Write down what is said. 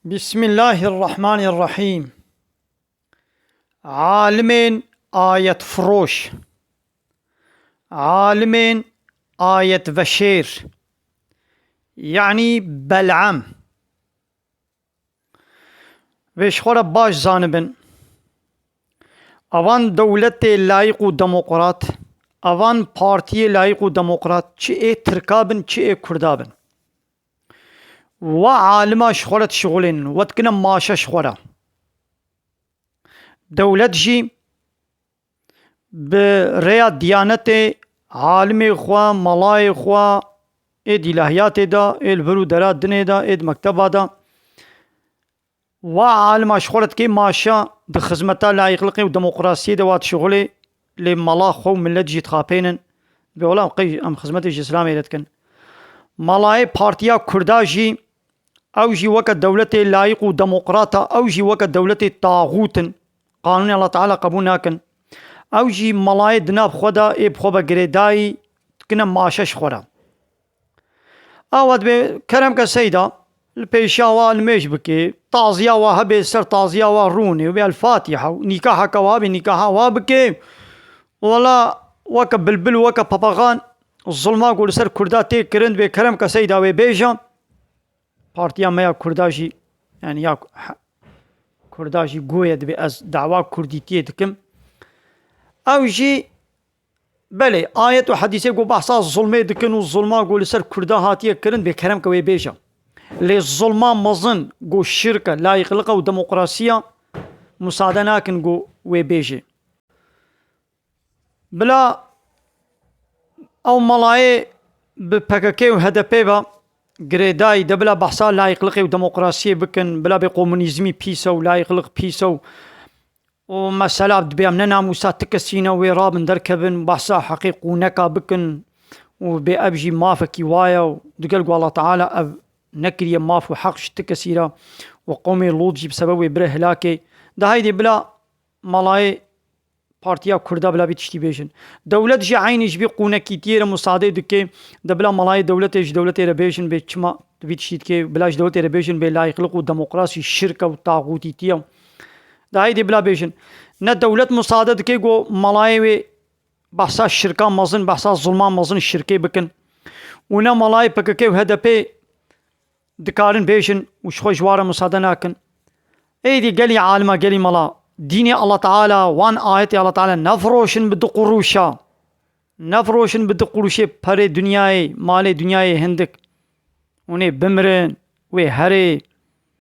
بسم الله الرحمن الرحيم. عالمين آية فروش، عالمين آية بشير، يعني بلعم ویش خورا باش زانبن اوان دولت لایق و دموقرات، اوان پارتی لایق و دموقرات چه ای ترکابن چه ای کردابن و عالماش خورت شغلين واتكنا ماشاش خورا دولت جي بريا ديانت عالمي خوا ملاي خوا ايد الهيات دا ايد برودرات دني دا ايد مكتبا دا و عالماش خورت كي ماشا دخزمتا لا يخلقي وديمقراطية دوات شغلي لملا خو ملت جي تخابينن بيولا قي ام خزمتي جي اسلامي لتكن ملاي بارتيا كردا جي او جي وقت دولتي لايق وديمقراطة او جي وقت دولتي طاغوت قانون الله تعالى قبول ناكن او جي ملاي دناب خدا اي بخوبا قريداي تكنا ماشاش خورا اواد بكرم كسيدا البيشاوا الميش بكي تعزيا وهبي سر تعزيا وروني وبي الفاتحة ونكاحا كوابي نكاحا وابكي ولا وكا بلبل وكا باباغان الظلما قول سر كرداتي كرند بكرم كسيدا وبيجا بارتيا ميا كرداجي يعني يا كرداجي قويد بأز دعوا كرديتي دكم او جي بلي آية وحديثة قو بحصا الظلمي دكن والظلما قول سر كردا هاتية كرند بكرم كوي بيجا لي الظلما مظن قو الشركة لا يخلقه وديمقراطية مساعدنا كن قو ويبيجي بلا او ملاي ببكاكي وهدبي با قريداي دبلا بحصا لا يخلقه وديمقراطية بكن بلا بقومونيزمي بيسو لا يخلق بيسو ومسألة بدبيا مننا موسى تكسينا ويراب ندركبن بحصا حقيق ونكا بكن وبأبجي مافكي وايا ودقلقوا الله تعالى أب نكري مافو حقش تكسيرا وقومي لوطجي بسبب بره هلاكي ده هيدي بلا ملاي بارتيا كردا بلا بيتشتي بيشن دولت جي عيني جبي قونا كتير مساعدة دكي ده بلا ملاي دولت ربيشن بيتشما بيتشتي كي بلاش دولت ربيشن بلا يخلقوا ديمقراطي الشركة والطاغوتية ده هيدي بلا بيشن نا دولت مساعدة دكي جو ملاي بحثا الشركة مظن بحثا الظلمان مظن الشركة بكن ونا ملاي بككي وهدبي دكارن بيشن وشخو جوارا مساعدة ناكن ايدي قالي عالمة قالي ملا ديني الله تعالى وان آيتي الله تعالى نفروشن بدو قروشا نفروشن بدو قروشي باري دنياي مالي دنياي هندك وني بمرن وي هري